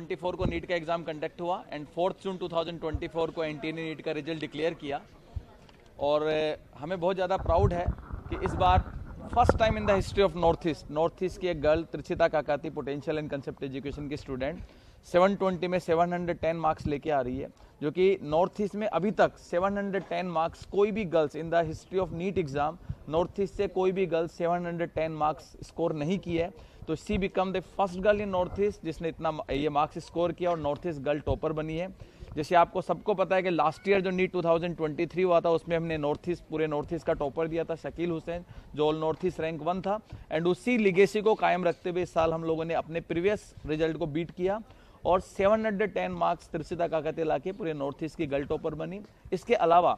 2024 को नीट का exam conduct हुआ एंड 4 जून 2024 को एनटीए ने नीट का रिजल्ट डिक्लेयर किया। और हमें बहुत ज़्यादा प्राउड है कि इस बार first time in the history of North East की एक girl Trishita Kakati potential and concept education की स्टूडेंट 720 में 710 मार्क्स लेके आ रही है, जो कि नॉर्थ ईस्ट में अभी तक 710 मार्क्स कोई भी girls in the history of NEET exam North East से कोई भी गर्ल 710 मार्क्स स्कोर नहीं की है। तो she become the first girl in north east जिसने इतना ये मार्क्स स्कोर किया और नॉर्थ ईस्ट गर्ल टॉपर बनी है। जैसे आपको सबको पता है कि लास्ट ईयर जो नीट 2023 हुआ था उसमें हमने पूरे नॉर्थ ईस्ट का टॉपर दिया था शकील हुसैन, जो ऑल नॉर्थ ईस्ट रैंक 1 था। एंड उसी लिगेसी को कायम रखते हुए इस साल हम लोगों ने अपने प्रीवियस रिजल्ट को बीट किया और 710 मार्क्स त्रिशिता काकाती लाके पूरे नॉर्थ ईस्ट की गर्ल टॉपर बनी। इसके अलावा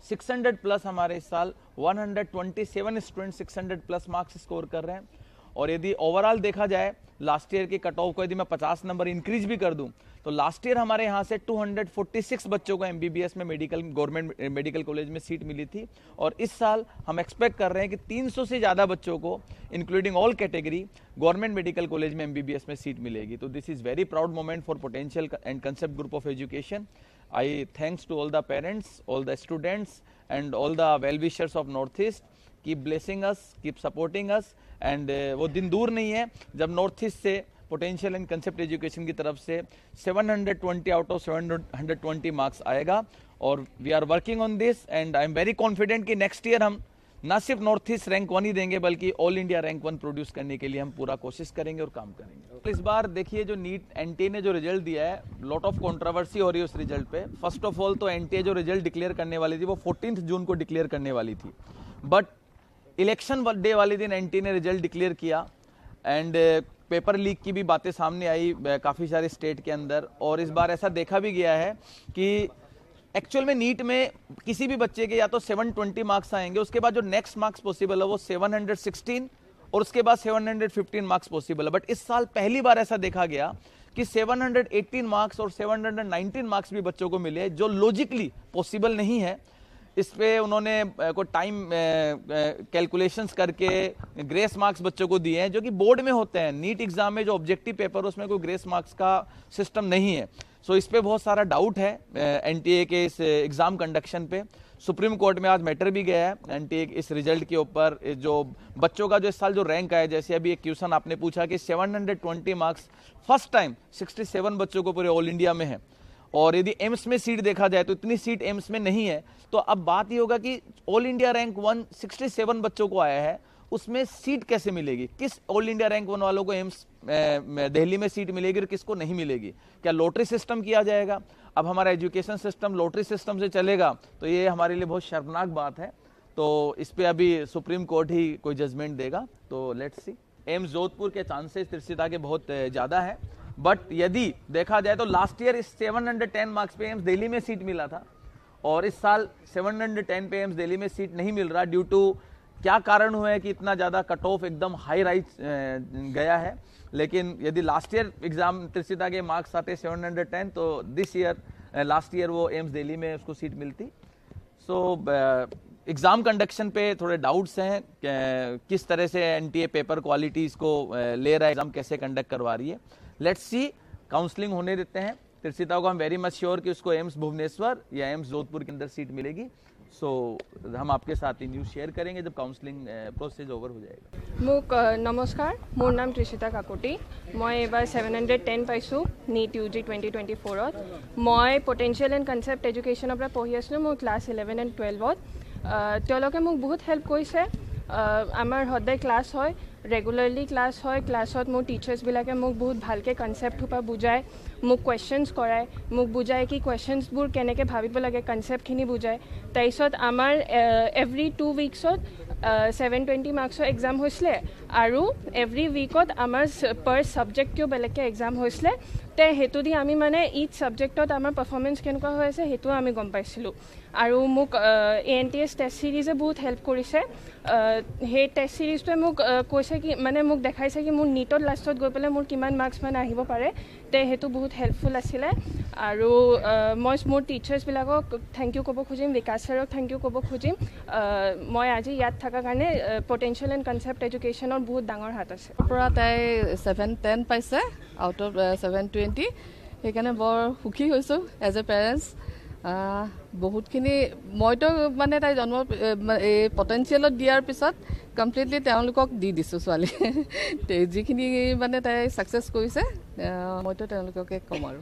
600 प्लस हमारे इस साल 127 स्टूडेंट 600 प्लस मार्क्स स्कोर कर रहे हैं। और यदि ओवरऑल देखा जाए लास्ट ईयर के कट ऑफ को यदि मैं 50 नंबर इंक्रीज भी कर दूं तो लास्ट ईयर हमारे यहाँ से 246 बच्चों को एमबीबीएस में गवर्नमेंट मेडिकल कॉलेज में सीट मिली थी। और इस साल हम एक्सपेक्ट कर रहे हैं कि 300 से ज़्यादा बच्चों को including all category government medical college में एमबीबीएस में सीट मिलेगी। तो this is very proud moment for potential and concept group of education. I thanks to all the parents, all the students and all the well wishers of North East. Keep blessing us, keep supporting us. And वो दिन दूर नहीं है जब North East से potential and concept education की तरफ से 720 आउट ऑफ 720 मार्क्स आएगा। और we are working on this and I am very confident कि नेक्स्ट ईयर हम ना सिर्फ नॉर्थ ईस्ट रैंक 1 ही देंगे बल्कि ऑल इंडिया रैंक 1 प्रोड्यूस करने के लिए हम पूरा कोशिश करेंगे और काम करेंगे। तो इस बार देखिए जो नीट एनटीए ने जो रिजल्ट दिया है, लॉट ऑफ कंट्रोवर्सी हो रही है उस रिजल्ट पे। फर्स्ट ऑफ ऑल तो एनटीए जो रिजल्ट डिक्लेयर करने वाली थी वो 14 जून को डिक्लेयर करने वाली थी, बट इलेक्शन डे वाले दिन एनटीए ने रिजल्ट डिक्लेयर किया एंड पेपर लीक की भी बातें सामने आई काफ़ी सारे स्टेट के अंदर। और इस बार ऐसा देखा भी गया है कि एक्चुअल में नीट में किसी भी बच्चे के या तो 720 मार्क्स आएंगे, उसके बाद जो नेक्स्ट मार्क्स पॉसिबल है वो 716 और उसके बाद 715 मार्क्स पॉसिबल है। बट इस साल पहली बार ऐसा देखा गया कि 718 मार्क्स और 719 मार्क्स भी बच्चों को मिले, जो लॉजिकली पॉसिबल नहीं है। इस पे उन्होंने को टाइम कैलकुलेशंस करके ग्रेस मार्क्स बच्चों को दिए हैं, जो कि बोर्ड में होते हैं। नीट एग्जाम में जो ऑब्जेक्टिव पेपर उसमें कोई ग्रेस मार्क्स का सिस्टम नहीं है। सो इस पे बहुत सारा डाउट है एनटीए के इस एग्जाम कंडक्शन पे। सुप्रीम कोर्ट में आज मैटर भी गया है एनटीए इस रिजल्ट के ऊपर। जो बच्चों का जो इस साल जो रैंक आया, जैसे अभी एक क्वेश्चन आपने पूछा कि 720 मार्क्स फर्स्ट टाइम 67 बच्चों को पूरे ऑल इंडिया में है। और यदि एम्स में सीट देखा जाए तो इतनी सीट एम्स में नहीं है। तो अब बात ये होगा कि ऑल इंडिया रैंक 1 67 बच्चों को आया है, उसमें सीट कैसे मिलेगी? किस ऑल इंडिया रैंक 1 वालों को एम्स दिल्ली में सीट मिलेगी और किसको नहीं मिलेगी? क्या लॉटरी सिस्टम किया जाएगा? अब हमारा एजुकेशन सिस्टम लॉटरी सिस्टम से चलेगा तो ये हमारे लिए बहुत शर्मनाक बात है। तो इस पे अभी सुप्रीम कोर्ट ही कोई जजमेंट देगा, तो लेट्स सी। एम्स जोधपुर के चांसेस त्रिशिता के बहुत ज़्यादा है, बट यदि देखा जाए तो लास्ट ईयर इस 710 मार्क्स पे एम्स दिल्ली में सीट मिला था और इस साल 710 पे एम्स दिल्ली में सीट नहीं मिल रहा। ड्यू टू क्या कारण हुआ है कि इतना ज़्यादा कट ऑफ एकदम हाई राइज गया है। लेकिन यदि लास्ट ईयर एग्जाम त्रिशिता के मार्क्स आते 710 तो दिस ईयर लास्ट ईयर वो एम्स दिल्ली में उसको सीट मिलती। सो एग्जाम कंडक्शन पे थोड़े डाउट्स हैं, किस तरह से एनटीए पेपर क्वालिटीज़ को ले रहा है, एग्जाम कैसे कंडक्ट करवा रही है। लेट्स सी, काउंसलिंग होने देते हैं। त्रिशिता को हम वेरी मच श्योर कि उसको एम्स भुवनेश्वर या एम्स जोधपुर के अंदर सीट मिलेगी। सो हम आपके साथ ही न्यूज़ शेयर करेंगे जब काउंसलिंग प्रोसेस ओवर हो जाएगा। মোক नमस्कार, मोर नाम त्रिशिता काकती। मैं एबार 710 पाइছোঁ नीट UG 2024। मैं पोटेंशियल एंड कन्सेप्ट एजुकेशনৰ পৰা পঢ়ি আছিলোঁ। মোৰ ক্লাছ 11 and 12ত তেওঁলোকে মোক বহুত হেল্প কৰিছে। আমাৰ সদায় ক্লাছ হয়, ৰেগুলাৰলি ক্লাছ হয়। ক্লাছত মোৰ টিচাৰ্ছবিলাকে মোক বহুত ভালকৈ কনচেপ্টসোপা বুজায়, মোক কুৱেশ্যনছ কৰায়, মোক বুজায় কি কুৱেশ্যনছবোৰ কেনেকৈ ভাবিব লাগে, কনচেপ্টখিনি বুজায়। তাৰপিছত আমাৰ এভৰি 2 উইকছত 720 মাৰ্কছৰ এক্সাম হৈছিলে আৰু এভৰি উইকত আমাৰ পাৰ ছাবজেক্টটো বেলেগকৈ এক্সাম হৈছিলে। তে সেইটো দি আমি মানে ইচ ছাবজেক্টত আমাৰ পাৰফৰ্মেঞ্চ কেনেকুৱা হৈ আছে সেইটোও আমি গম পাইছিলোঁ। আৰু মোক ANTS টেষ্ট ছিৰিজে বহুত হেল্প কৰিছে। সেই টেষ্ট ছিৰিজটোৱে মোক কৈছে কৈছে কি মানে মোক দেখাইছে কি মোৰ নীটত লাষ্টত গৈ পেলাই মোৰ কিমান মাৰ্কছ মানে আহিব পাৰে তে সেইটো বহুত হেল্পফুল আছিলে আৰু মই মোৰ টিচাৰ্ছবিলাকক থেংক ইউ ক'ব খুজিম বিকাশ ছাৰক থেংক ইউ ক'ব খুজিম মই আজি ইয়াত থকাৰ কাৰণে পটেঞ্চিয়েল এণ্ড কনচেপ্ট এডুকেশ্যনৰ বহুত ডাঙৰ হাত আছে পৰা তাই 710 পাইছে আউট অফ 720 সেইকাৰণে বৰ সুখী হৈছোঁ এজ এ পেৰেণ্টছ বহুতখিনি মইতো মানে তাই জন্ম এই পটেঞ্চিয়েলত দিয়াৰ পিছত কমপ্লিটলি তেওঁলোকক দি দিছোঁ ছোৱালী যিখিনি মানে তাই ছাকচেছ কৰিছে মইতো তেওঁলোককে ক'ম আৰু